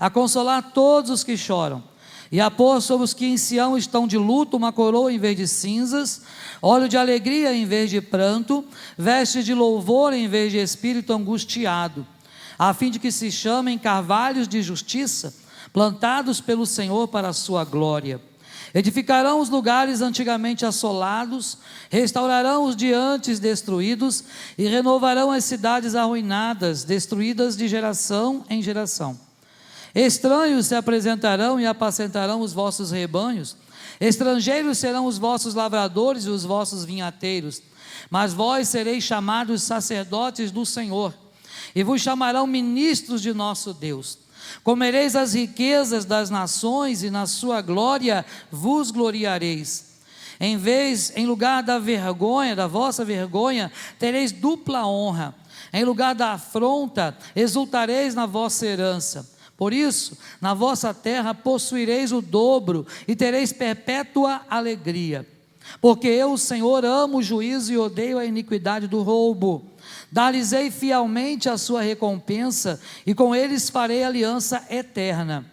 a consolar todos os que choram, e a pôr sobre os que em Sião estão de luto uma coroa em vez de cinzas, óleo de alegria em vez de pranto, vestes de louvor em vez de espírito angustiado, a fim de que se chamem carvalhos de justiça, plantados pelo Senhor para a sua glória. Edificarão os lugares antigamente assolados, restaurarão os de antes destruídos, e renovarão as cidades arruinadas, destruídas de geração em geração. Estranhos se apresentarão e apacentarão os vossos rebanhos, estrangeiros serão os vossos lavradores e os vossos vinhateiros, mas vós sereis chamados sacerdotes do Senhor, e vos chamarão ministros de nosso Deus. Comereis as riquezas das nações, e na sua glória vos gloriareis. Em lugar da vergonha, da vossa vergonha, tereis dupla honra. Em lugar da afronta, exultareis na vossa herança. Por isso, na vossa terra possuireis o dobro, e tereis perpétua alegria. Porque eu, o Senhor, amo o juízo e odeio a iniquidade do roubo. Dar-lhes-ei fielmente a sua recompensa, e com eles farei aliança eterna.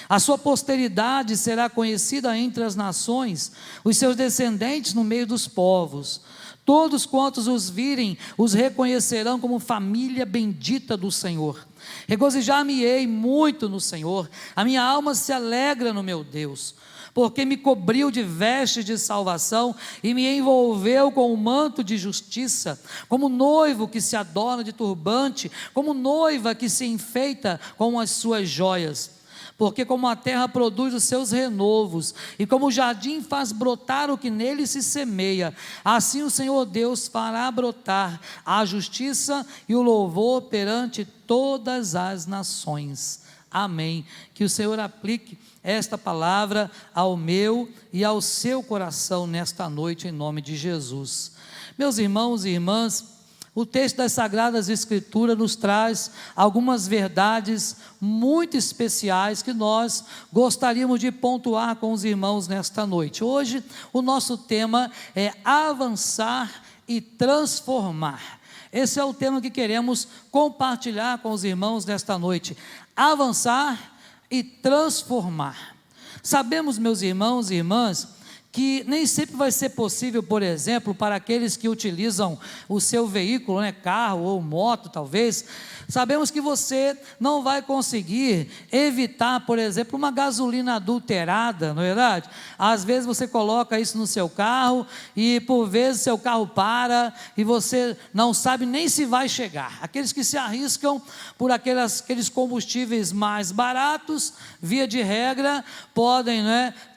A sua posteridade será conhecida entre as nações, os seus descendentes no meio dos povos. Todos quantos os virem, os reconhecerão como família bendita do Senhor. Regozijar-me-ei muito no Senhor, a minha alma se alegra no meu Deus, porque me cobriu de vestes de salvação e me envolveu com o manto de justiça, como noivo que se adorna de turbante, como noiva que se enfeita com as suas joias. Porque como a terra produz os seus renovos, e como o jardim faz brotar o que nele se semeia, assim o Senhor Deus fará brotar a justiça e o louvor perante todas as nações. Amém. Que o Senhor aplique esta palavra ao meu e ao seu coração nesta noite, em nome de Jesus. Meus irmãos e irmãs, o texto das Sagradas Escrituras nos traz algumas verdades muito especiais que nós gostaríamos de pontuar com os irmãos nesta noite. Hoje o nosso tema é avançar e transformar. Esse é o tema que queremos compartilhar com os irmãos nesta noite. Avançar e transformar. Sabemos, meus irmãos e irmãs, que nem sempre vai ser possível, por exemplo, para aqueles que utilizam o seu veículo, carro ou moto talvez, sabemos que você não vai conseguir evitar, por exemplo, uma gasolina adulterada, não é verdade? Às vezes você coloca isso no seu carro e por vezes seu carro para e você não sabe nem se vai chegar. Aqueles que se arriscam por aqueles combustíveis mais baratos, via de regra, podem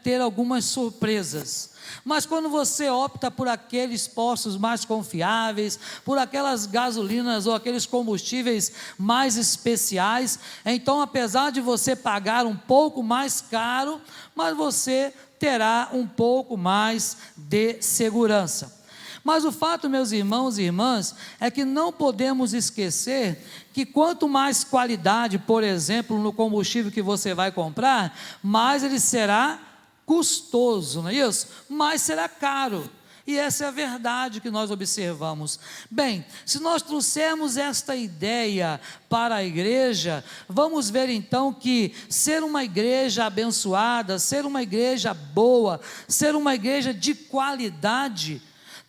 ter algumas surpresas. Mas quando você opta por aqueles postos mais confiáveis, por aquelas gasolinas ou aqueles combustíveis mais especiais, então apesar de você pagar um pouco mais caro, mas você terá um pouco mais de segurança. Mas o fato, meus irmãos e irmãs, é que não podemos esquecer que quanto mais qualidade, por exemplo, no combustível que você vai comprar, mais ele será custoso, não é isso? Mais será caro. E essa é a verdade que nós observamos. Bem, se nós trouxermos esta ideia para a igreja, vamos ver então que ser uma igreja abençoada, ser uma igreja boa, ser uma igreja de qualidade,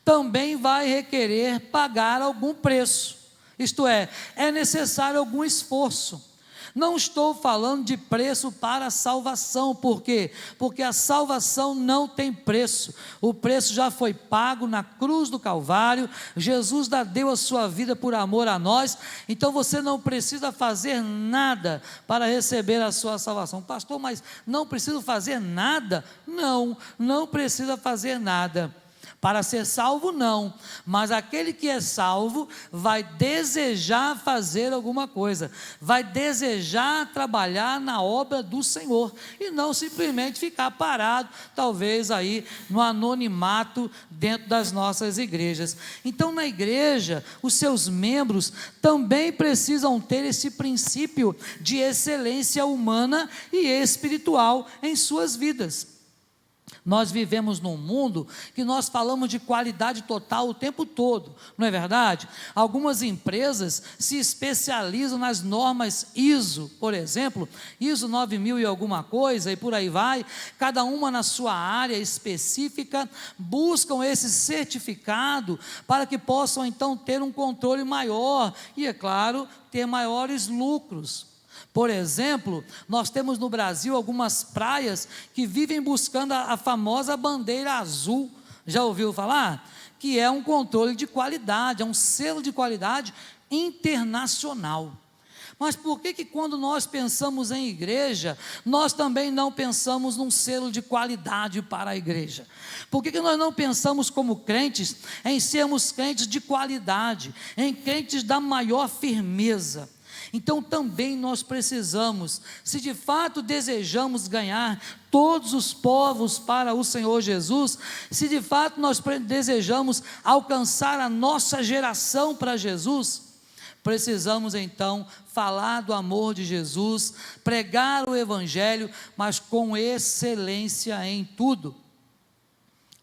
também vai requerer pagar algum preço. Isto é necessário algum esforço. Não estou falando de preço para a salvação, por quê? Porque a salvação não tem preço, o preço já foi pago na cruz do Calvário, Jesus deu a sua vida por amor a nós, então você não precisa fazer nada para receber a sua salvação. Pastor, mas não preciso fazer nada? Não precisa fazer nada. Para ser salvo não, mas aquele que é salvo vai desejar fazer alguma coisa, vai desejar trabalhar na obra do Senhor, e não simplesmente ficar parado, talvez aí no anonimato dentro das nossas igrejas. Então na igreja, os seus membros também precisam ter esse princípio de excelência humana e espiritual em suas vidas. Nós vivemos num mundo que nós falamos de qualidade total o tempo todo, não é verdade? Algumas empresas se especializam nas normas ISO, por exemplo, ISO 9000 e alguma coisa, e por aí vai, cada uma na sua área específica, buscam esse certificado para que possam então ter um controle maior e, é claro, ter maiores lucros. Por exemplo, nós temos no Brasil algumas praias que vivem buscando a famosa bandeira azul. Já ouviu falar? Que é um controle de qualidade, é um selo de qualidade internacional. Mas por que quando nós pensamos em igreja, nós também não pensamos num selo de qualidade para a igreja? Por que nós não pensamos como crentes em sermos crentes de qualidade, em crentes da maior firmeza? Então também nós precisamos, se de fato desejamos ganhar todos os povos para o Senhor Jesus, se de fato nós desejamos alcançar a nossa geração para Jesus, precisamos então falar do amor de Jesus, pregar o Evangelho, mas com excelência em tudo.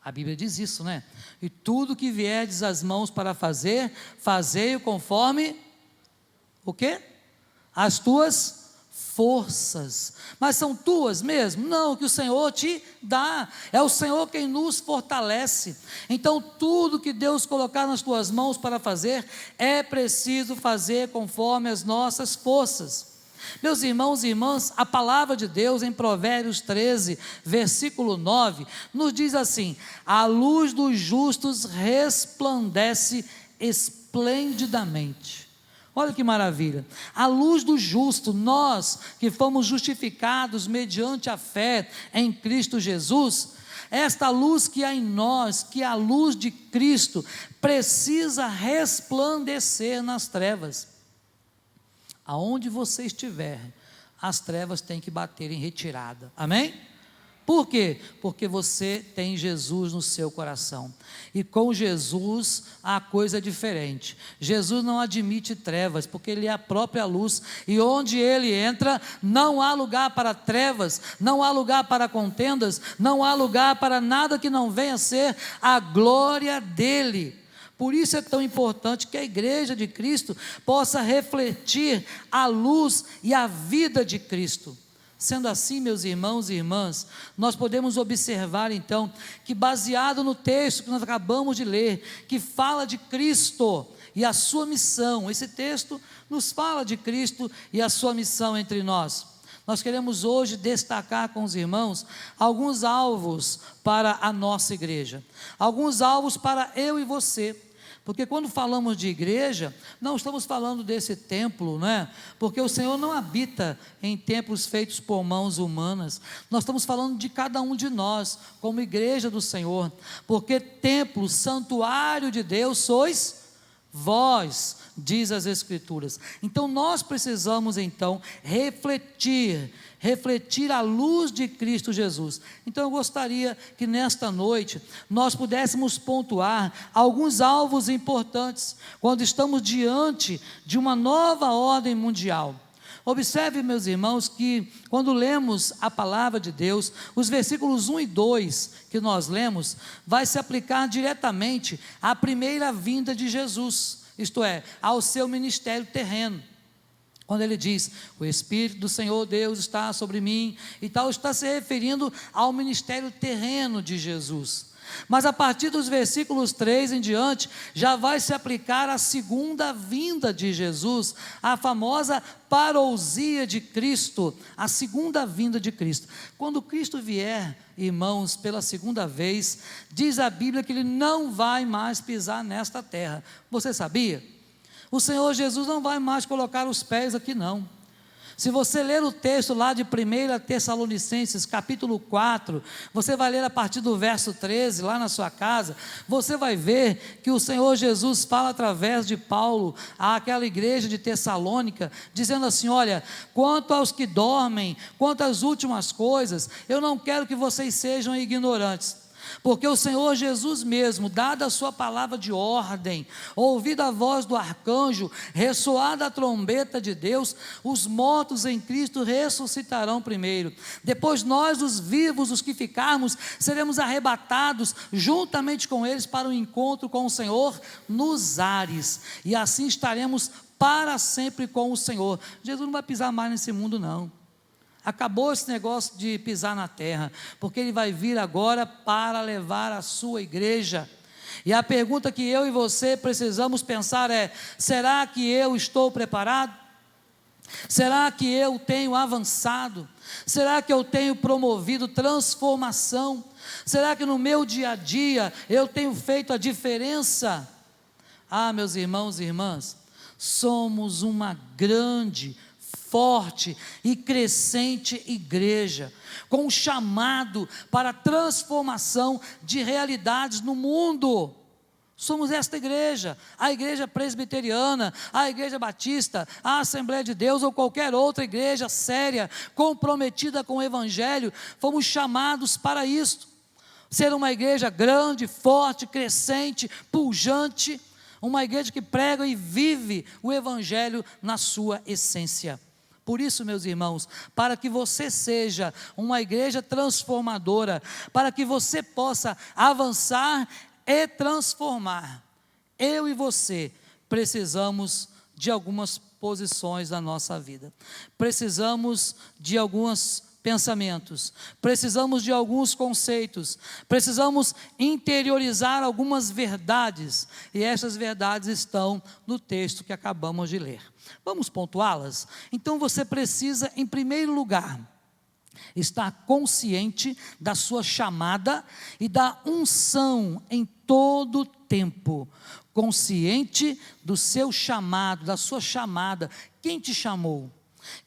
A Bíblia diz isso, né? E tudo que vierdes às mãos para fazer, fazei-o conforme o quê? As tuas forças. Mas são tuas mesmo? Não, que o Senhor te dá, é o Senhor quem nos fortalece. Então tudo que Deus colocar nas tuas mãos para fazer, é preciso fazer conforme as nossas forças. Meus irmãos e irmãs, a palavra de Deus em Provérbios 13, versículo 9, nos diz assim: a luz dos justos resplandece esplendidamente. Olha que maravilha, a luz do justo, nós que fomos justificados mediante a fé em Cristo Jesus, esta luz que há em nós, que é a luz de Cristo, precisa resplandecer nas trevas. Aonde você estiver, as trevas têm que bater em retirada, amém? Por quê? Porque você tem Jesus no seu coração, e com Jesus a coisa é diferente. Jesus não admite trevas, porque Ele é a própria luz, e onde Ele entra, não há lugar para trevas, não há lugar para contendas, não há lugar para nada que não venha a ser a glória dEle. Por isso é tão importante que a igreja de Cristo possa refletir a luz e a vida de Cristo. Sendo assim, meus irmãos e irmãs, nós podemos observar então, que baseado no texto que nós acabamos de ler, que fala de Cristo e a sua missão, esse texto nos fala de Cristo e a sua missão entre nós. Nós queremos hoje destacar com os irmãos alguns alvos para a nossa igreja, alguns alvos para eu e você. Porque quando falamos de igreja, não estamos falando desse templo, né? Porque o Senhor não habita em templos feitos por mãos humanas. Nós estamos falando de cada um de nós, como igreja do Senhor. Porque templo, santuário de Deus sois vós, diz as Escrituras. Então nós precisamos então refletir a luz de Cristo Jesus. Então eu gostaria que nesta noite nós pudéssemos pontuar alguns alvos importantes quando estamos diante de uma nova ordem mundial. Observe, meus irmãos, que quando lemos a palavra de Deus, os versículos 1 e 2 que nós lemos, vai se aplicar diretamente à primeira vinda de Jesus, isto é, ao seu ministério terreno. Quando ele diz, o Espírito do Senhor Deus está sobre mim, e tal, está se referindo ao ministério terreno de Jesus. Mas a partir dos versículos 3 em diante, já vai se aplicar a segunda vinda de Jesus, a famosa parousia de Cristo, a segunda vinda de Cristo. Quando Cristo vier, irmãos, pela segunda vez, diz a Bíblia que Ele não vai mais pisar nesta terra. Você sabia? O Senhor Jesus não vai mais colocar os pés aqui não. Se você ler o texto lá de 1 Tessalonicenses capítulo 4, você vai ler a partir do verso 13, lá na sua casa, você vai ver que o Senhor Jesus fala através de Paulo àquela igreja de Tessalônica, dizendo assim, olha, quanto aos que dormem, quanto às últimas coisas, eu não quero que vocês sejam ignorantes. Porque o Senhor Jesus mesmo, dada a sua palavra de ordem, ouvida a voz do arcanjo, ressoada a trombeta de Deus, os mortos em Cristo ressuscitarão primeiro. Depois nós, os vivos, os que ficarmos, seremos arrebatados juntamente com eles para o encontro com o Senhor nos ares. E assim estaremos para sempre com o Senhor. Jesus não vai pisar mais nesse mundo, não. Acabou esse negócio de pisar na terra, porque Ele vai vir agora para levar a sua igreja. E a pergunta que eu e você precisamos pensar é: será que eu estou preparado? Será que eu tenho avançado? Será que eu tenho promovido transformação? Será que no meu dia a dia eu tenho feito a diferença? Ah, meus irmãos e irmãs, somos uma grande, forte e crescente igreja, com um chamado para transformação de realidades no mundo. Somos esta igreja, a igreja presbiteriana, a igreja batista, a Assembleia de Deus ou qualquer outra igreja séria, comprometida com o evangelho, fomos chamados para isto, ser uma igreja grande, forte, crescente, pujante, uma igreja que prega e vive o evangelho na sua essência. Por isso, meus irmãos, para que você seja uma igreja transformadora, para que você possa avançar e transformar, eu e você precisamos de algumas posições da nossa vida, precisamos de alguns pensamentos, precisamos de alguns conceitos, precisamos interiorizar algumas verdades, e essas verdades estão no texto que acabamos de ler. Vamos pontuá-las? Então você precisa, em primeiro lugar, estar consciente da sua chamada e da unção em todo o tempo, consciente do seu chamado, da sua chamada. Quem te chamou?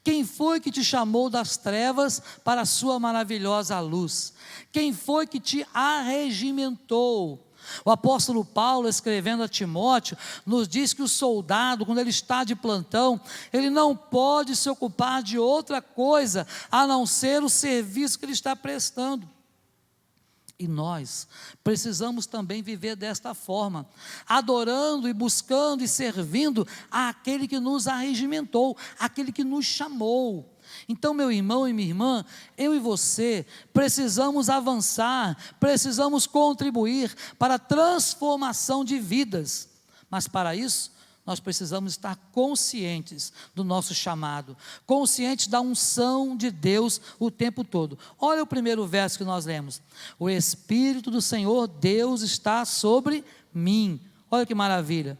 Quem foi que te chamou das trevas para a sua maravilhosa luz? Quem foi que te arregimentou? O apóstolo Paulo, escrevendo a Timóteo, nos diz que o soldado, quando ele está de plantão, ele não pode se ocupar de outra coisa, a não ser o serviço que ele está prestando. E nós precisamos também viver desta forma, adorando e buscando e servindo àquele que nos arregimentou, aquele que nos chamou. Então, meu irmão e minha irmã, eu e você precisamos avançar, precisamos contribuir para a transformação de vidas, mas para isso nós precisamos estar conscientes do nosso chamado, conscientes da unção de Deus o tempo todo. Olha o primeiro verso que nós lemos: o Espírito do Senhor Deus está sobre mim. Olha que maravilha,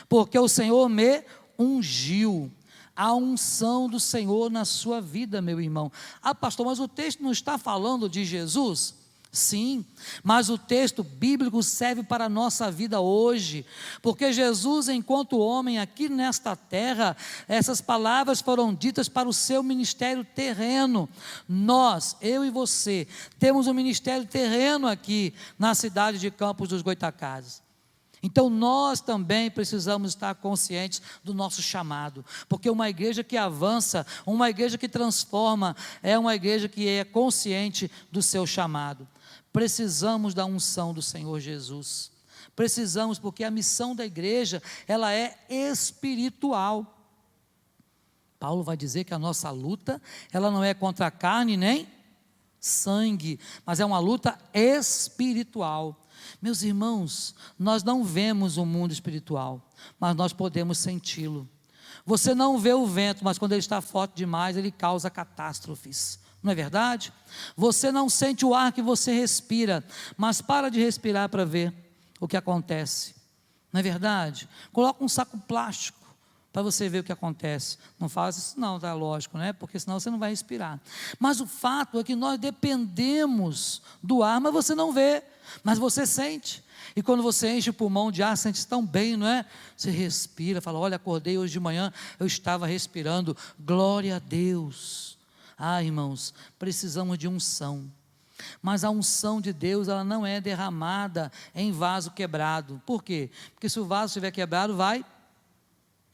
porque o Senhor me ungiu. A unção do Senhor na sua vida, meu irmão. Ah, pastor, mas o texto não está falando de Jesus? Sim, mas o texto bíblico serve para a nossa vida hoje, porque Jesus, enquanto homem aqui nesta terra, essas palavras foram ditas para o seu ministério terreno. Nós, eu e você, temos um ministério terreno aqui na cidade de Campos dos Goytacazes. Então nós também precisamos estar conscientes do nosso chamado, porque uma igreja que avança, uma igreja que transforma, é uma igreja que é consciente do seu chamado. Precisamos da unção do Senhor Jesus, precisamos, porque a missão da igreja, ela é espiritual. Paulo vai dizer que a nossa luta, ela não é contra a carne nem sangue, mas é uma luta espiritual. Meus irmãos, nós não vemos o mundo espiritual, mas nós podemos senti-lo. Você não vê o vento, mas quando ele está forte demais, ele causa catástrofes. Não é verdade? Você não sente o ar que você respira, mas para de respirar para ver o que acontece. Não é verdade? Coloca um saco plástico para você ver o que acontece. Não faça isso não, tá lógico, né? Porque senão você não vai respirar. Mas o fato é que nós dependemos do ar, mas você não vê, mas você sente. E quando você enche o pulmão de ar, sente tão bem, não é? Você respira, fala: olha, acordei hoje de manhã, eu estava respirando, glória a Deus. Ah, irmãos, precisamos de unção. Mas a unção de Deus, ela não é derramada em vaso quebrado. Por quê? Porque se o vaso estiver quebrado, vai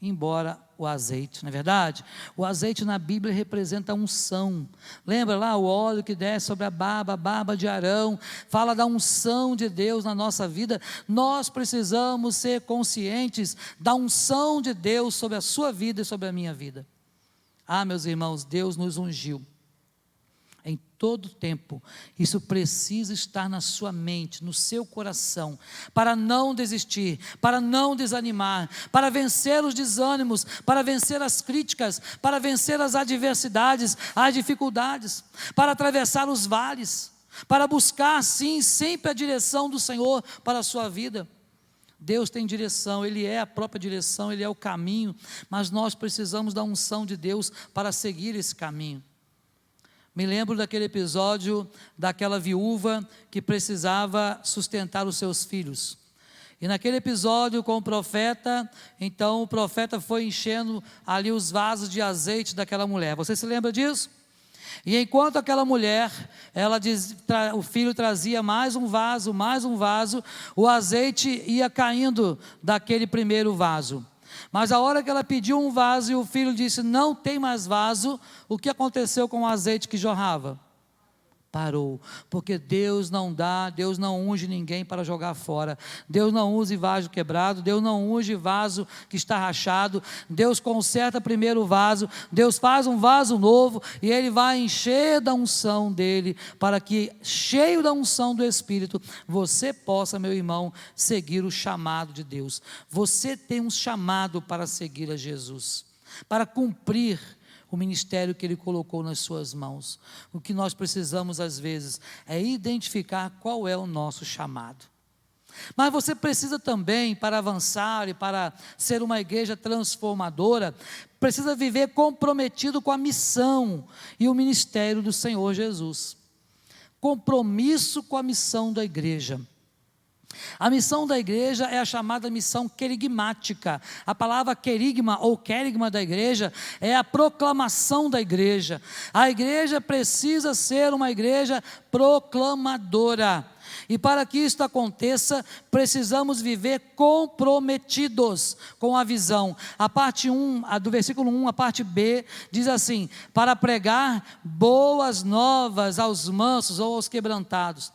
embora o azeite, não é verdade? O azeite na Bíblia representa a unção. Lembra lá o óleo que desce sobre a barba de Arão, fala da unção de Deus na nossa vida. Nós precisamos ser conscientes da unção de Deus sobre a sua vida e sobre a minha vida. Meus irmãos, Deus nos ungiu em todo tempo. Isso precisa estar na sua mente, no seu coração, para não desistir, para não desanimar, para vencer os desânimos, para vencer as críticas, para vencer as adversidades, as dificuldades, para atravessar os vales, para buscar sim sempre a direção do Senhor para a sua vida. Deus tem direção, Ele é a própria direção, Ele é o caminho, mas nós precisamos da unção de Deus para seguir esse caminho. Me lembro daquele episódio daquela viúva que precisava sustentar os seus filhos. E naquele episódio com o profeta, então o profeta foi enchendo ali os vasos de azeite daquela mulher. Você se lembra disso? E enquanto aquela mulher, o filho trazia mais um vaso, o azeite ia caindo daquele primeiro vaso. Mas a hora que ela pediu um vaso e o filho disse, não tem mais vaso, o que aconteceu com o azeite que jorrava? Parou, porque Deus não unge ninguém para jogar fora. Deus não usa vaso quebrado, Deus não unge vaso que está rachado. Deus conserta primeiro o vaso, Deus faz um vaso novo e Ele vai encher da unção dEle, para que, cheio da unção do Espírito, você possa, meu irmão, seguir o chamado de Deus. Você tem um chamado para seguir a Jesus, para cumprir o ministério que Ele colocou nas suas mãos. O que nós precisamos às vezes é identificar qual é o nosso chamado. Mas você precisa também, para avançar e para ser uma igreja transformadora, precisa viver comprometido com a missão e o ministério do Senhor Jesus. Compromisso com a missão da igreja. A missão da igreja é a chamada missão querigmática. A palavra querigma ou querigma da igreja é a proclamação da igreja. A igreja precisa ser uma igreja proclamadora. E para que isto aconteça, precisamos viver comprometidos com a visão. A parte 1, do versículo 1, a parte B, diz assim: para pregar boas novas aos mansos ou aos quebrantados,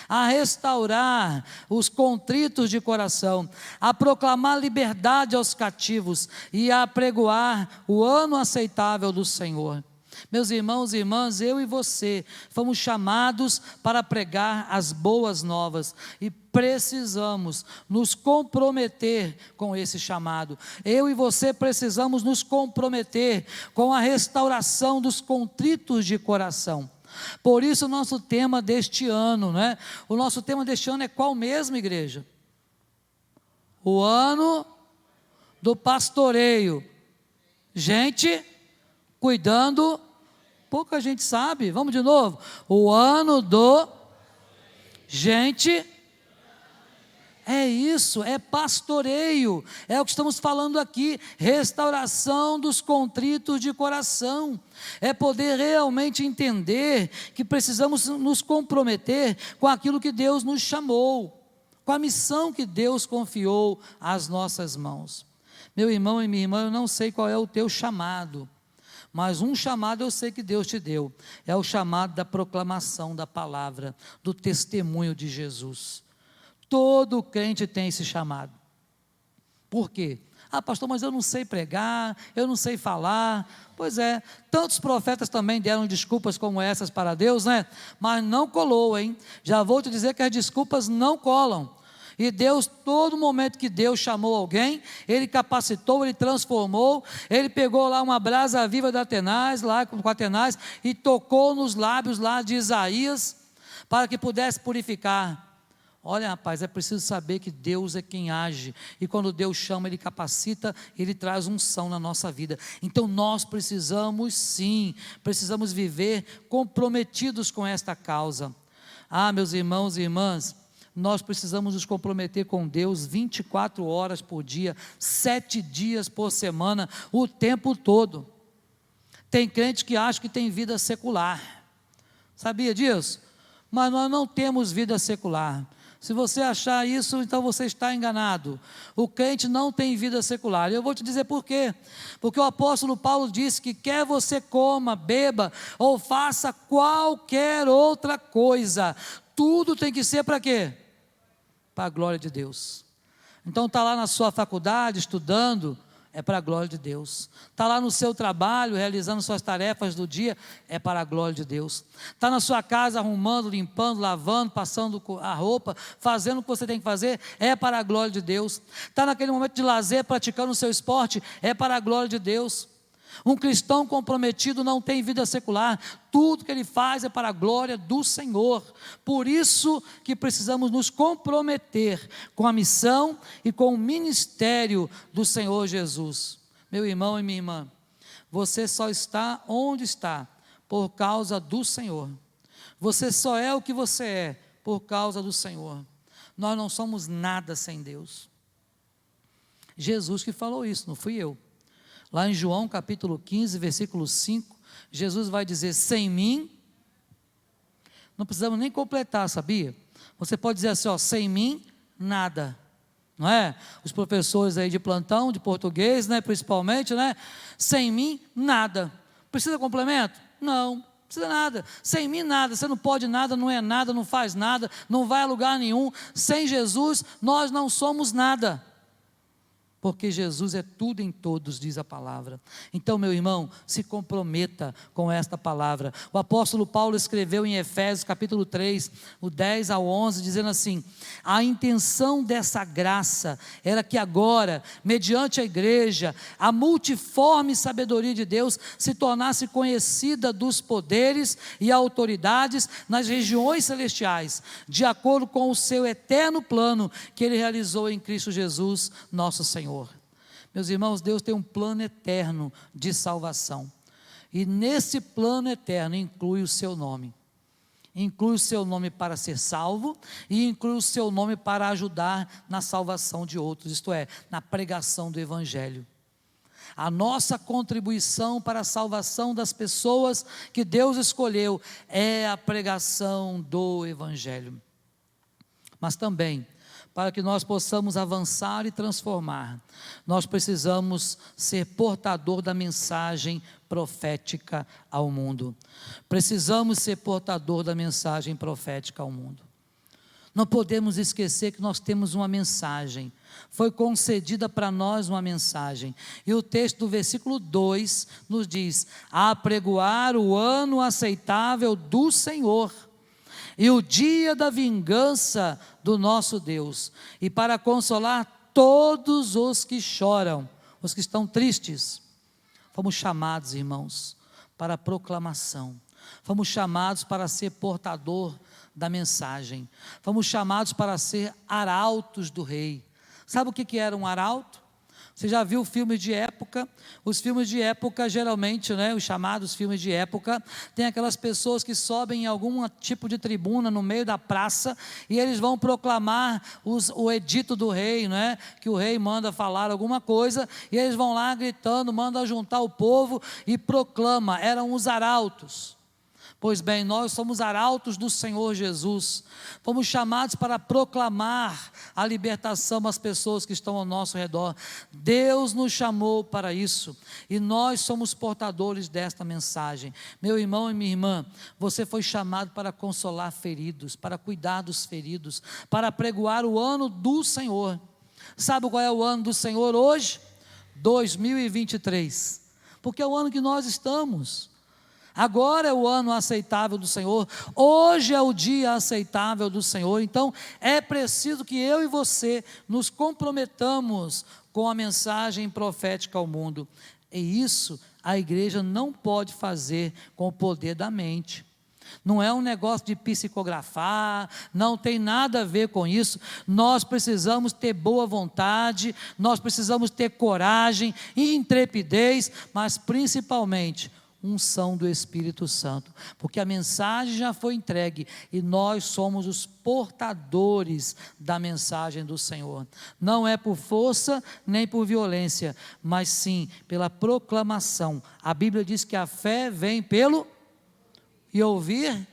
a restaurar os contritos de coração, a proclamar liberdade aos cativos e a apregoar o ano aceitável do Senhor. Meus irmãos e irmãs, eu e você fomos chamados para pregar as boas novas e precisamos nos comprometer com esse chamado. Eu e você precisamos nos comprometer com a restauração dos contritos de coração. Por isso o nosso tema deste ano, né? O nosso tema deste ano é qual mesmo, igreja? O ano do pastoreio. Gente cuidando, pouca gente sabe, vamos de novo. O ano do gente. É isso, é pastoreio, é o que estamos falando aqui, restauração dos contritos de coração, é poder realmente entender que precisamos nos comprometer com aquilo que Deus nos chamou, com a missão que Deus confiou às nossas mãos. Meu irmão e minha irmã, eu não sei qual é o teu chamado, mas um chamado eu sei que Deus te deu, é o chamado da proclamação da palavra, do testemunho de Jesus. Todo crente tem esse chamado. Por quê? Pastor, mas eu não sei pregar, eu não sei falar. Pois é, tantos profetas também deram desculpas como essas para Deus, né? Mas não colou, hein? Já vou te dizer que as desculpas não colam. E Deus, todo momento que Deus chamou alguém, Ele capacitou, Ele transformou, Ele pegou lá uma brasa viva de Atenaz, lá com Atenaz, e tocou nos lábios lá de Isaías, para que pudesse purificar. Olha, rapaz, é preciso saber que Deus é quem age, e quando Deus chama, Ele capacita, Ele traz unção na nossa vida. Então nós precisamos sim, precisamos viver comprometidos com esta causa. Meus irmãos e irmãs, nós precisamos nos comprometer com Deus 24 horas por dia, 7 dias por semana, o tempo todo. Tem crente que acha que tem vida secular, sabia disso? Mas nós não temos vida secular. Se você achar isso, então você está enganado. O crente não tem vida secular. E eu vou te dizer por quê. Porque o apóstolo Paulo disse que quer você coma, beba ou faça qualquer outra coisa, tudo tem que ser para quê? Para a glória de Deus. Então está lá na sua faculdade estudando, é para a glória de Deus. Está lá no seu trabalho, realizando suas tarefas do dia, é para a glória de Deus. Está na sua casa arrumando, limpando, lavando, passando a roupa, fazendo o que você tem que fazer, é para a glória de Deus. Está naquele momento de lazer, praticando o seu esporte, é para a glória de Deus. Um cristão comprometido não tem vida secular, tudo que ele faz é para a glória do Senhor. Por isso que precisamos nos comprometer com a missão e com o ministério do Senhor Jesus. Meu irmão e minha irmã, você só está onde está por causa do Senhor. Você só é o que você é por causa do Senhor. Nós não somos nada sem Deus. Jesus que falou isso, não fui eu. Lá em João capítulo 15, versículo 5, Jesus vai dizer: sem mim, não precisamos nem completar, sabia? Você pode dizer assim, ó, sem mim, nada, não é? Os professores aí de plantão, de português, né, principalmente, né? Sem mim, nada. Precisa complemento? Não precisa nada. Sem mim, nada. Você não pode nada, não é nada, não faz nada, não vai a lugar nenhum. Sem Jesus, nós não somos nada. Porque Jesus é tudo em todos, diz a palavra. Então, meu irmão, se comprometa com esta palavra. O apóstolo Paulo escreveu em Efésios capítulo 3, o 10 ao 11, dizendo assim: a intenção dessa graça era que agora, mediante a igreja, a multiforme sabedoria de Deus se tornasse conhecida dos poderes e autoridades nas regiões celestiais, de acordo com o seu eterno plano que ele realizou em Cristo Jesus, nosso Senhor. Meus irmãos, Deus tem um plano eterno de salvação, e nesse plano eterno inclui o seu nome. Inclui o seu nome para ser salvo, e inclui o seu nome para ajudar na salvação de outros, isto é, na pregação do Evangelho. A nossa contribuição para a salvação das pessoas que Deus escolheu é a pregação do Evangelho. Mas também, para que nós possamos avançar e transformar, nós precisamos ser portador da mensagem profética ao mundo. Precisamos ser portador da mensagem profética ao mundo. Não podemos esquecer que nós temos uma mensagem. Foi concedida para nós uma mensagem. E o texto do versículo 2 nos diz: a apregoar o ano aceitável do Senhor, e o dia da vingança do nosso Deus, e para consolar todos os que choram, os que estão tristes. Fomos chamados, irmãos, para a proclamação. Fomos chamados para ser portador da mensagem. Fomos chamados para ser arautos do rei. Sabe o que era um arauto? Você já viu filmes de época? Os filmes de época, geralmente, né, os chamados filmes de época, tem aquelas pessoas que sobem em algum tipo de tribuna no meio da praça, e eles vão proclamar o edito do rei, né, que o rei manda falar alguma coisa, e eles vão lá gritando, mandam juntar o povo e proclama. Eram os arautos. Pois bem, nós somos arautos do Senhor Jesus, fomos chamados para proclamar a libertação às pessoas que estão ao nosso redor. Deus nos chamou para isso, e nós somos portadores desta mensagem. Meu irmão e minha irmã, você foi chamado para consolar feridos, para cuidar dos feridos, para apregoar o ano do Senhor. Sabe qual é o ano do Senhor hoje? 2023, porque é o ano que nós estamos. Agora é o ano aceitável do Senhor, hoje é o dia aceitável do Senhor. Então é preciso que eu e você nos comprometamos com a mensagem profética ao mundo, e isso a igreja não pode fazer com o poder da mente. Não é um negócio de psicografar, não tem nada a ver com isso. Nós precisamos ter boa vontade, nós precisamos ter coragem e intrepidez, mas principalmente unção do Espírito Santo, porque a mensagem já foi entregue e nós somos os portadores da mensagem do Senhor. Não é por força nem por violência, mas sim pela proclamação. A Bíblia diz que a fé vem pelo e ouvir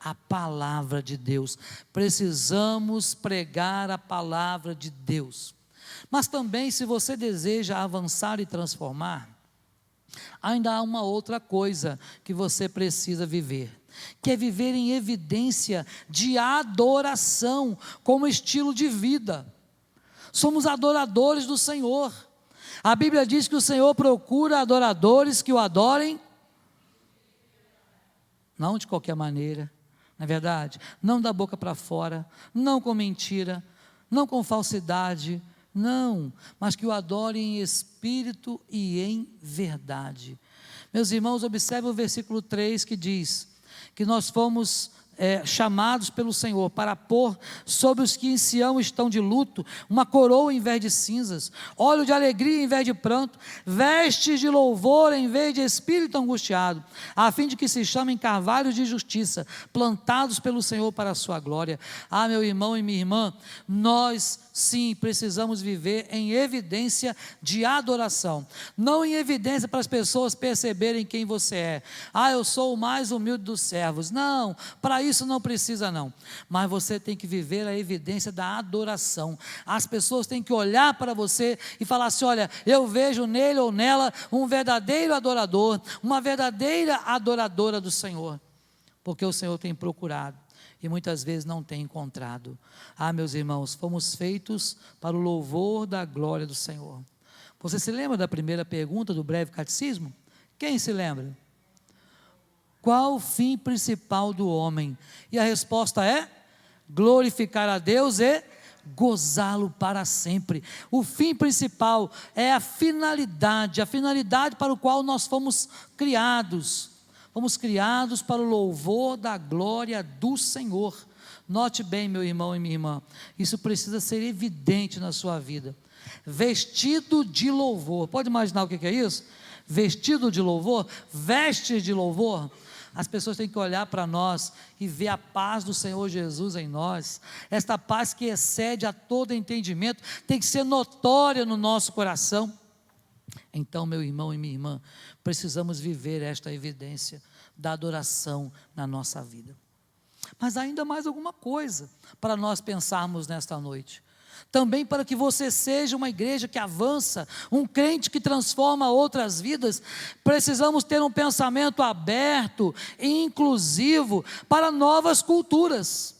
a palavra de Deus. Precisamos pregar a palavra de Deus. Mas também, se você deseja avançar e transformar, ainda há uma outra coisa que você precisa viver, que é viver em evidência de adoração como estilo de vida. Somos adoradores do Senhor. A Bíblia diz que o Senhor procura adoradores que o adorem, não de qualquer maneira, não é verdade? Não da boca para fora, não com mentira, não com falsidade, não, mas que o adorem em espírito e em verdade. Meus irmãos, observe o versículo 3 que diz que nós fomos chamados pelo Senhor para pôr sobre os que em Sião estão de luto uma coroa em vez de cinzas, óleo de alegria em vez de pranto, vestes de louvor em vez de espírito angustiado, a fim de que se chamem carvalhos de justiça, plantados pelo Senhor para a sua glória. Ah, meu irmão e minha irmã, nós sim precisamos viver em evidência de adoração, não em evidência para as pessoas perceberem quem você é. Ah, eu sou o mais humilde dos servos. Não, para isso não precisa não, mas você tem que viver a evidência da adoração. As pessoas têm que olhar para você e falar assim: olha, eu vejo nele ou nela um verdadeiro adorador, uma verdadeira adoradora do Senhor, porque o Senhor tem procurado e muitas vezes não tem encontrado. Ah, meus irmãos, fomos feitos para o louvor da glória do Senhor. Você se lembra da primeira pergunta do breve catecismo? Quem se lembra? Qual o fim principal do homem? E a resposta é: glorificar a Deus e gozá-lo para sempre. O fim principal é a finalidade para o qual nós fomos criados. Fomos criados para o louvor da glória do Senhor. Note bem, meu irmão e minha irmã, isso precisa ser evidente na sua vida. Vestido de louvor, pode imaginar o que é isso? Vestido de louvor, vestes de louvor. As pessoas têm que olhar para nós e ver a paz do Senhor Jesus em nós. Esta paz que excede a todo entendimento tem que ser notória no nosso coração. Então, meu irmão e minha irmã, precisamos viver esta evidência da adoração na nossa vida. Mas ainda mais alguma coisa para nós pensarmos nesta noite. Também para que você seja uma igreja que avança, um crente que transforma outras vidas, precisamos ter um pensamento aberto e inclusivo para novas culturas,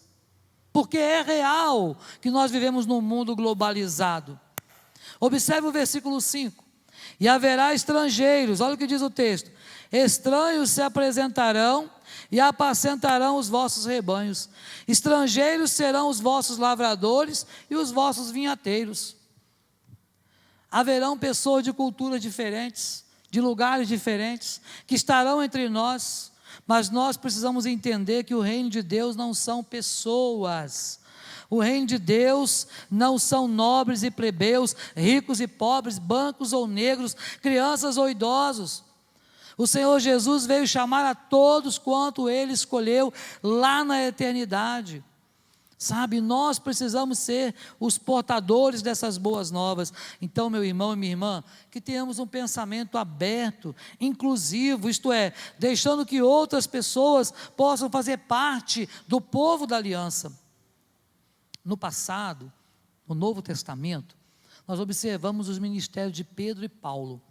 porque é real que nós vivemos num mundo globalizado. Observe o versículo 5: e haverá estrangeiros, olha o que diz o texto: estranhos se apresentarão e apacentarão os vossos rebanhos, estrangeiros serão os vossos lavradores e os vossos vinhateiros. Haverão pessoas de culturas diferentes, de lugares diferentes, que estarão entre nós, mas nós precisamos entender que o reino de Deus não são pessoas. O reino de Deus não são nobres e plebeus, ricos e pobres, brancos ou negros, crianças ou idosos. O Senhor Jesus veio chamar a todos quanto Ele escolheu lá na eternidade. Sabe, nós precisamos ser os portadores dessas boas novas. Então, meu irmão e minha irmã, que tenhamos um pensamento aberto, inclusivo, isto é, deixando que outras pessoas possam fazer parte do povo da aliança. No passado, no Novo Testamento, nós observamos os ministérios de Pedro e Paulo.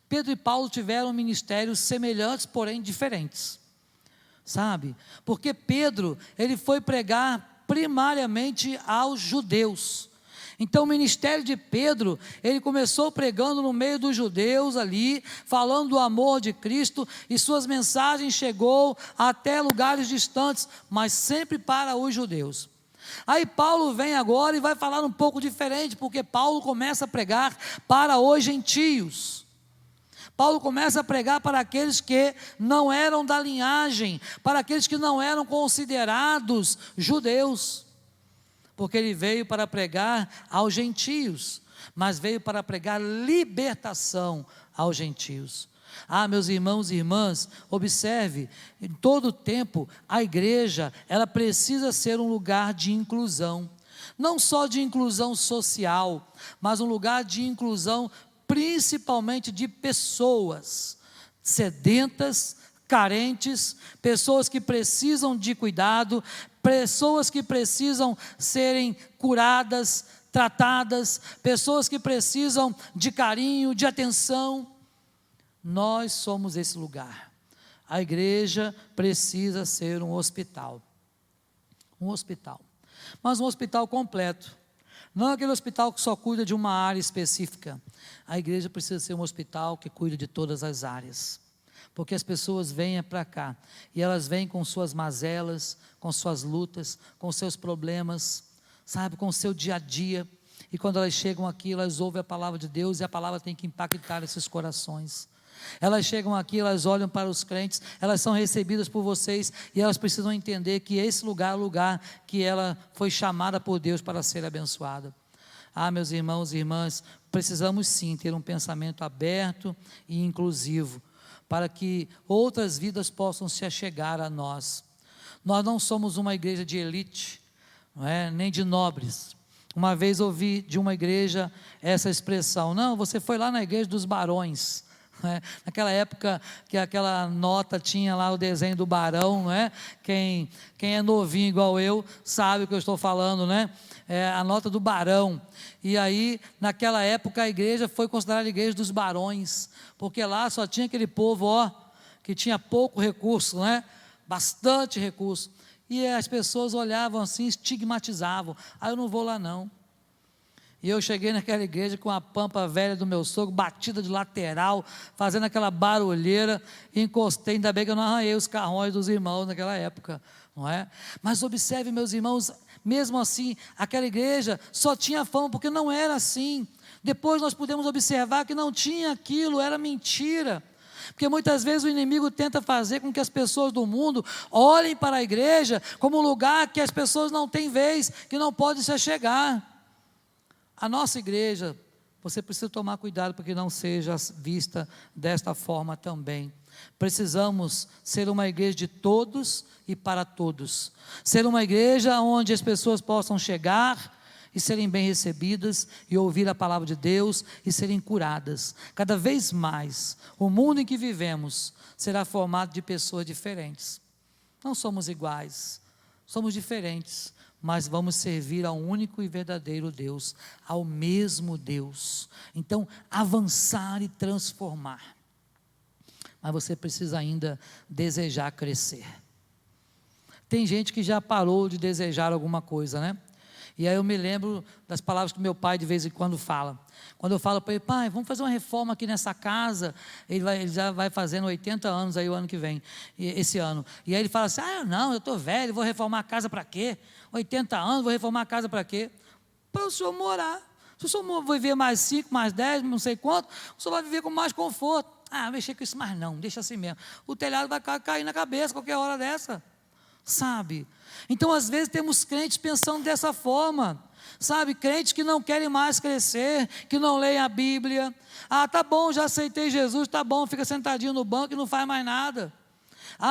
Pedro e Paulo tiveram ministérios semelhantes, porém diferentes, sabe? Porque Pedro, ele foi pregar primariamente aos judeus. Então o ministério de Pedro, ele começou pregando no meio dos judeus ali, falando do amor de Cristo, e suas mensagens chegou até lugares distantes, mas sempre para os judeus. Aí Paulo vem agora e vai falar um pouco diferente, porque Paulo começa a pregar para os gentios. Paulo começa a pregar para aqueles que não eram da linhagem, para aqueles que não eram considerados judeus, porque ele veio para pregar aos gentios, mas veio para pregar libertação aos gentios. Ah, meus irmãos e irmãs, observe, em todo tempo a igreja, ela precisa ser um lugar de inclusão, não só de inclusão social, mas um lugar de inclusão principalmente de pessoas sedentas, carentes, pessoas que precisam de cuidado, pessoas que precisam serem curadas, tratadas, pessoas que precisam de carinho, de atenção. Nós somos esse lugar. A igreja precisa ser um hospital. Um hospital. Mas um hospital completo. Não aquele hospital que só cuida de uma área específica. A igreja precisa ser um hospital que cuida de todas as áreas. Porque as pessoas vêm para cá e elas vêm com suas mazelas, com suas lutas, com seus problemas, sabe, com o seu dia a dia. E quando elas chegam aqui, elas ouvem a palavra de Deus e a palavra tem que impactar esses corações. Elas chegam aqui, elas olham para os crentes, elas são recebidas por vocês e elas precisam entender que esse lugar é o lugar que ela foi chamada por Deus para ser abençoada. Meus irmãos e irmãs, precisamos sim ter um pensamento aberto e inclusivo, para que outras vidas possam se achegar a nós. Nós não somos uma igreja de elite, não é? Nem de nobres. Uma vez ouvi de uma igreja essa expressão: não, você foi lá na igreja dos barões. Naquela época que aquela nota tinha lá o desenho do barão, não é? Quem é novinho igual eu sabe o que eu estou falando, né? A nota do barão. E aí, naquela época, a igreja foi considerada a igreja dos barões, porque lá só tinha aquele povo, que tinha pouco recurso, né? Bastante recurso. E as pessoas olhavam assim, estigmatizavam: eu não vou lá não. E eu cheguei naquela igreja com a pampa velha do meu sogro, batida de lateral, fazendo aquela barulheira, encostei, ainda bem que eu não arranhei os carrões dos irmãos naquela época, não é? Mas observe, meus irmãos, mesmo assim, aquela igreja só tinha fama, porque não era assim. Depois nós pudemos observar que não tinha aquilo, era mentira. Porque muitas vezes o inimigo tenta fazer com que as pessoas do mundo olhem para a igreja como um lugar que as pessoas não têm vez, que não podem se achegar. A nossa igreja, você precisa tomar cuidado para que não seja vista desta forma também. Precisamos ser uma igreja de todos e para todos. Ser uma igreja onde as pessoas possam chegar e serem bem recebidas e ouvir a palavra de Deus e serem curadas. Cada vez mais, o mundo em que vivemos será formado de pessoas diferentes. Não somos iguais, somos diferentes. Mas vamos servir ao único e verdadeiro Deus, ao mesmo Deus. Então, avançar e transformar. Mas você precisa ainda desejar crescer. Tem gente que já parou de desejar alguma coisa, né? E aí eu me lembro das palavras que meu pai de vez em quando fala. Quando eu falo para ele: pai, vamos fazer uma reforma aqui nessa casa. Ele já vai fazendo 80 anos aí o ano que vem, esse ano. E aí ele fala assim: não, eu estou velho, vou reformar a casa para quê? 80 anos, vou reformar a casa para quê? Para o senhor morar. Se o senhor viver mais 5, mais 10, não sei quanto, o senhor vai viver com mais conforto. Mexer com isso mais não, deixa assim mesmo. O telhado vai cair na cabeça qualquer hora dessa. Sabe? Então às vezes temos crentes pensando dessa forma, sabe, crentes que não querem mais crescer, que não leem a Bíblia. Tá bom, já aceitei Jesus, tá bom, fica sentadinho no banco e não faz mais nada.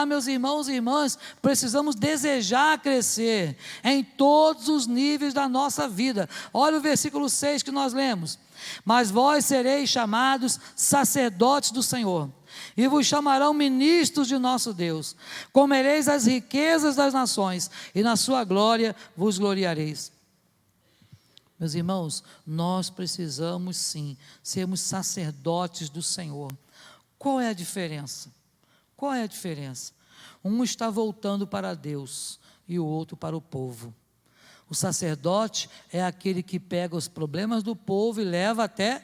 Meus irmãos e irmãs, precisamos desejar crescer em todos os níveis da nossa vida. Olha o versículo 6 que nós lemos: mas vós sereis chamados sacerdotes do Senhor, e vos chamarão ministros de nosso Deus. Comereis as riquezas das nações, e na sua glória vos gloriareis. Meus irmãos, nós precisamos sim sermos sacerdotes do Senhor. Qual é a diferença? Qual é a diferença? Um está voltando para Deus e o outro para o povo. O sacerdote é aquele que pega os problemas do povo e leva até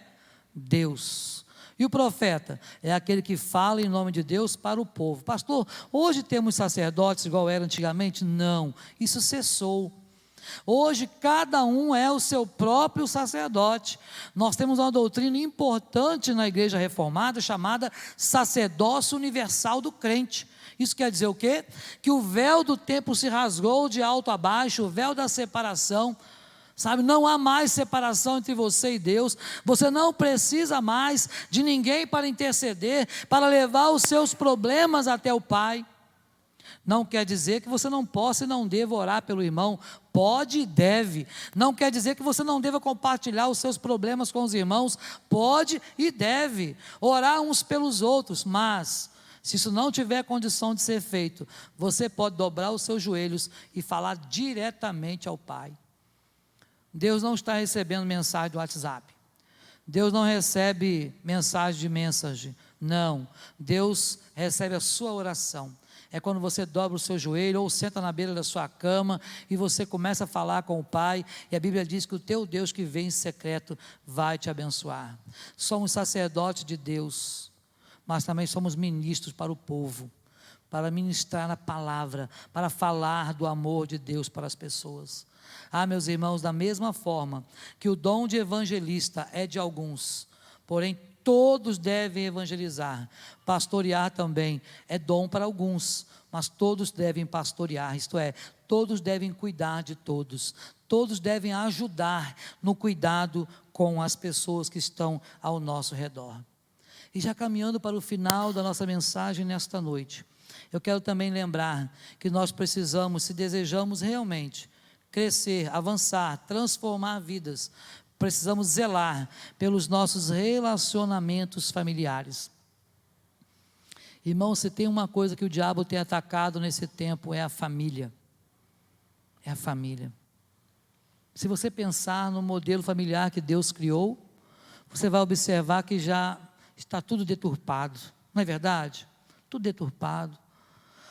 Deus. E o profeta é aquele que fala em nome de Deus para o povo. Pastor, hoje temos sacerdotes igual era antigamente? Não, isso cessou. Hoje cada um é o seu próprio sacerdote. Nós temos uma doutrina importante na igreja reformada chamada sacerdócio universal do crente. Isso quer dizer o quê? Que o véu do templo se rasgou de alto a baixo, o véu da separação. Sabe, não há mais separação entre você e Deus. Você não precisa mais de ninguém para interceder, para levar os seus problemas até o Pai. Não quer dizer que você não possa e não deva orar pelo irmão. Pode e deve. Não quer dizer que você não deva compartilhar os seus problemas com os irmãos. Pode e deve. Orar uns pelos outros. Mas, Se isso não tiver condição de ser feito, você pode dobrar os seus joelhos e falar diretamente ao Pai. Deus não está recebendo mensagem do WhatsApp. Deus não recebe mensagem de mensagem. Não. Deus recebe a sua oração. É quando você dobra o seu joelho ou senta na beira da sua cama e você começa a falar com o Pai, e a Bíblia diz que o teu Deus que vem em secreto vai te abençoar. Somos sacerdotes de Deus, mas também somos ministros para o povo, para ministrar a palavra, para falar do amor de Deus para as pessoas. Meus irmãos, da mesma forma que o dom de evangelista é de alguns, porém todos devem evangelizar. Pastorear também é dom para alguns, mas todos devem pastorear, isto é, todos devem cuidar de todos, todos devem ajudar no cuidado com as pessoas que estão ao nosso redor. E já caminhando para o final da nossa mensagem nesta noite, eu quero também lembrar que nós precisamos, se desejamos realmente crescer, avançar, transformar vidas, precisamos zelar pelos nossos relacionamentos familiares. Irmão, se tem uma coisa que o diabo tem atacado nesse tempo, é a família. É a família. Se você pensar no modelo familiar que Deus criou, você vai observar que já está tudo deturpado, não é verdade? Tudo deturpado.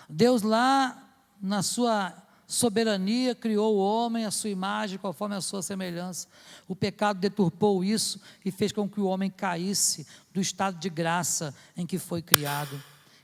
Deus lá, na sua soberania, criou o homem à sua imagem, conforme a sua semelhança. O pecado deturpou isso e fez com que o homem caísse do estado de graça em que foi criado.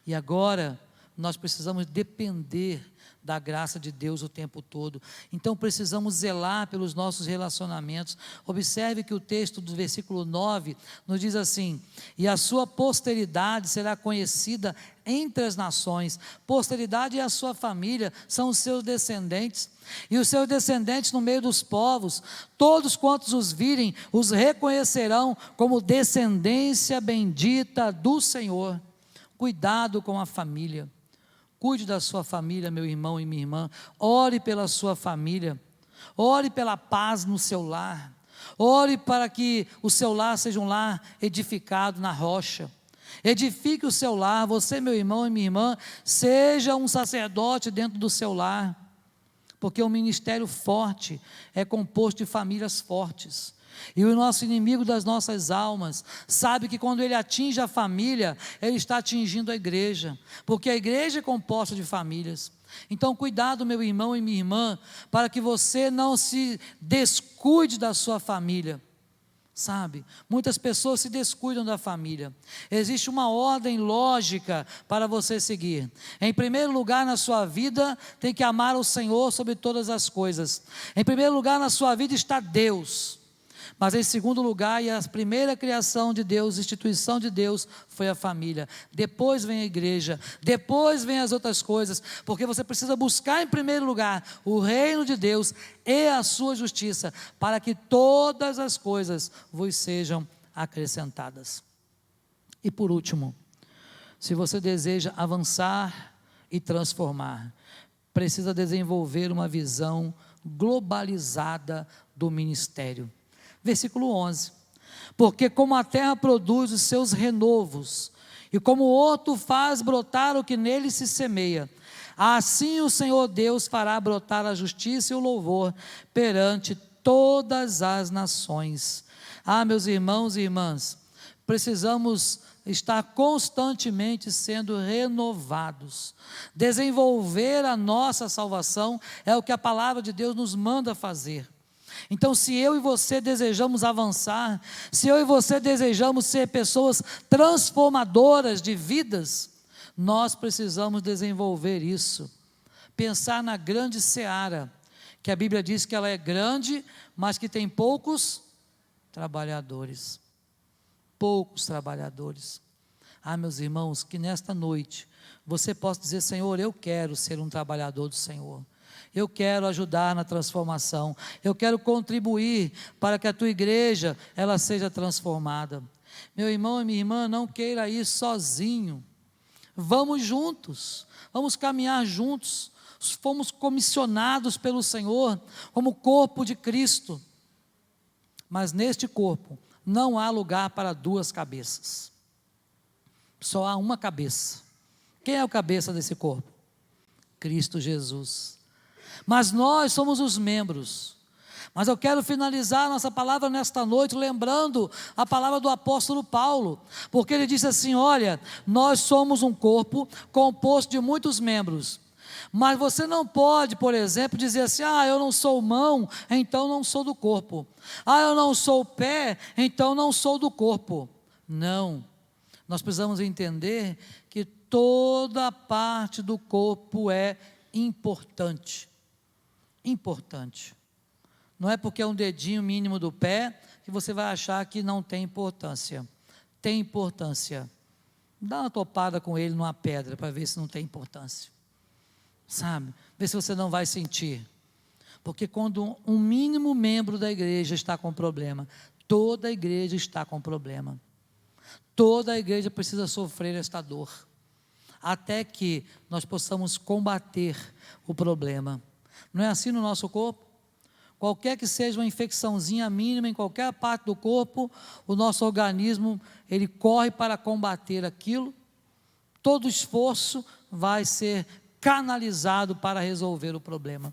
E agora nós precisamos depender da graça de Deus o tempo todo. Então precisamos zelar pelos nossos relacionamentos. Observe que o texto do versículo 9 nos diz assim: e a sua posteridade será conhecida entre as nações. Posteridade é a sua família, são os seus descendentes, e os seus descendentes no meio dos povos, todos quantos os virem, os reconhecerão como descendência bendita do Senhor. Cuidado com a família. Cuide da sua família, meu irmão e minha irmã. Ore pela sua família. Ore pela paz no seu lar. Ore para que o seu lar seja um lar edificado na rocha. Edifique o seu lar. Você, meu irmão e minha irmã, seja um sacerdote dentro do seu lar. Porque um ministério forte é composto de famílias fortes. E o nosso inimigo das nossas almas sabe que quando ele atinge a família, ele está atingindo a igreja, porque a igreja é composta de famílias. Então cuidado, meu irmão e minha irmã, para que você não se descuide da sua família. Sabe, muitas pessoas se descuidam da família. Existe uma ordem lógica para você seguir. Em primeiro lugar na sua vida, tem que amar o Senhor sobre todas as coisas. Em primeiro lugar na sua vida está Deus. Mas em segundo lugar, e a primeira criação de Deus, instituição de Deus, foi a família. Depois vem a igreja, depois vem as outras coisas, porque você precisa buscar em primeiro lugar o reino de Deus e a sua justiça, para que todas as coisas vos sejam acrescentadas. E por último, se você deseja avançar e transformar, precisa desenvolver uma visão globalizada do ministério. Versículo 11, porque como a terra produz os seus renovos, e como o horto faz brotar o que nele se semeia, assim o Senhor Deus fará brotar a justiça e o louvor perante todas as nações. Meus irmãos e irmãs, precisamos estar constantemente sendo renovados. Desenvolver a nossa salvação é o que a palavra de Deus nos manda fazer. Então, se eu e você desejamos avançar, se eu e você desejamos ser pessoas transformadoras de vidas, nós precisamos desenvolver isso. Pensar na grande seara, que a Bíblia diz que ela é grande, mas que tem poucos trabalhadores. Poucos trabalhadores. Meus irmãos, que nesta noite você possa dizer: Senhor, eu quero ser um trabalhador do Senhor. Eu quero ajudar na transformação. Eu quero contribuir para que a tua igreja ela seja transformada. Meu irmão e minha irmã, não queira ir sozinho. Vamos juntos. Vamos caminhar juntos. Fomos comissionados pelo Senhor como corpo de Cristo. Mas neste corpo não há lugar para duas cabeças. Só há uma cabeça. Quem é o cabeça desse corpo? Cristo Jesus. Mas nós somos os membros. Mas eu quero finalizar nossa palavra nesta noite lembrando a palavra do apóstolo Paulo, porque ele disse assim: olha, nós somos um corpo composto de muitos membros, mas você não pode, por exemplo, dizer assim: eu não sou mão, então não sou do corpo. Eu não sou pé, então não sou do corpo. Não, nós precisamos entender que toda parte do corpo é importante. Importante. Não é porque é um dedinho mínimo do pé que você vai achar que não tem importância. Tem importância. Dá uma topada com ele numa pedra para ver se não tem importância. Sabe? Vê se você não vai sentir. Porque quando um mínimo membro da igreja está com problema, toda a igreja está com problema. Toda a igreja precisa sofrer esta dor, até que nós possamos combater o problema. Não é assim no nosso corpo? Qualquer que seja uma infecçãozinha mínima em qualquer parte do corpo, o nosso organismo, ele corre para combater aquilo. Todo esforço vai ser canalizado para resolver o problema.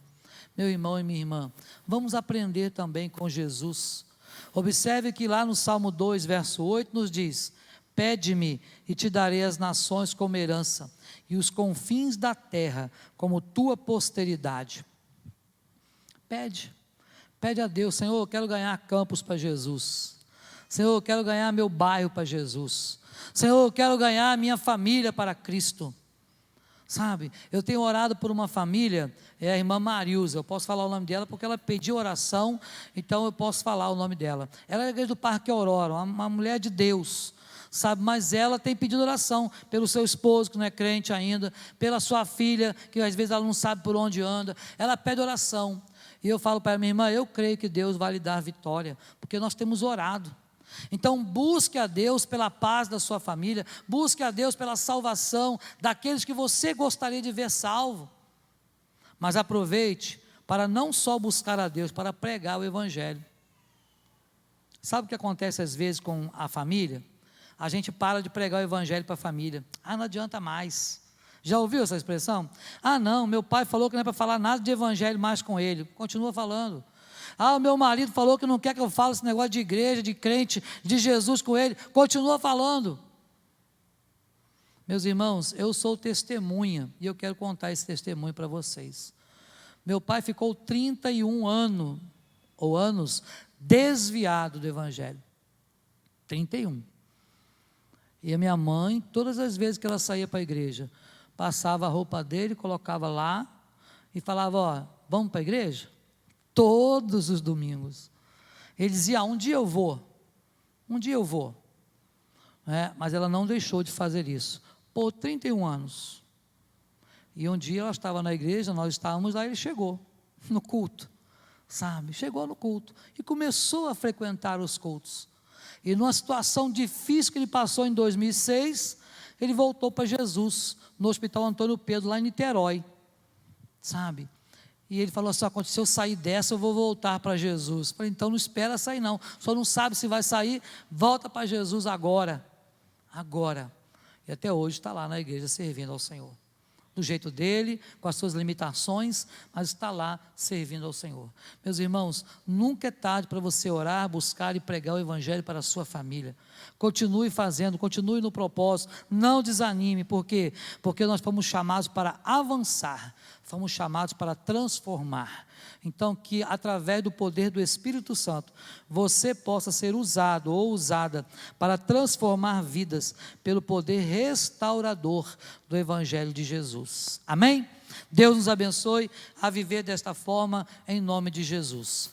Meu irmão e minha irmã, vamos aprender também com Jesus. Observe que lá no Salmo 2, verso 8, nos diz: pede-me e te darei as nações como herança, e os confins da terra como tua posteridade. Pede a Deus: Senhor, eu quero ganhar campos para Jesus. Senhor, eu quero ganhar meu bairro para Jesus. Senhor, eu quero ganhar minha família para Cristo. Sabe, eu tenho orado por uma família, é a irmã Marilza. Eu posso falar o nome dela porque ela pediu oração, então eu posso falar o nome dela. Ela é da igreja do Parque Aurora, uma mulher de Deus, sabe, mas ela tem pedido oração pelo seu esposo, que não é crente ainda, pela sua filha, que às vezes ela não sabe por onde anda. Ela pede oração. E eu falo para ela: minha irmã, eu creio que Deus vai lhe dar vitória, porque nós temos orado. Então busque a Deus pela paz da sua família, busque a Deus pela salvação daqueles que você gostaria de ver salvo. Mas aproveite para não só buscar a Deus, para pregar o Evangelho. Sabe o que acontece às vezes com a família? A gente para de pregar o Evangelho para a família. Não adianta mais. Já ouviu essa expressão? Não, meu pai falou que não é para falar nada de Evangelho mais com ele. Continua falando. O meu marido falou que não quer que eu fale esse negócio de igreja, de crente, de Jesus com ele. Continua falando. Meus irmãos, eu sou testemunha, e eu quero contar esse testemunho para vocês. Meu pai ficou 31 anos desviado do Evangelho. 31. E a minha mãe, todas as vezes que ela saía para a igreja, passava a roupa dele, colocava lá e falava: vamos para a igreja? Todos os domingos. Ele dizia: um dia eu vou. Mas ela não deixou de fazer isso, por 31 anos. E um dia ela estava na igreja, nós estávamos lá, ele chegou no culto, sabe, chegou no culto, e começou a frequentar os cultos. E numa situação difícil que ele passou em 2006, ele voltou para Jesus, no Hospital Antônio Pedro, lá em Niterói, sabe. E ele falou assim: se eu sair dessa, eu vou voltar para Jesus. Eu falei: então não espera sair não, só não sabe se vai sair, volta para Jesus agora. E até hoje está lá na igreja servindo ao Senhor, do jeito dele, com as suas limitações, mas está lá servindo ao Senhor. Meus irmãos, nunca é tarde para você orar, buscar e pregar o Evangelho para a sua família. Continue fazendo, continue no propósito, não desanime. Por quê? Porque nós fomos chamados para avançar, fomos chamados para transformar. Então, que através do poder do Espírito Santo, você possa ser usado ou usada para transformar vidas pelo poder restaurador do Evangelho de Jesus. Amém? Deus nos abençoe a viver desta forma, em nome de Jesus.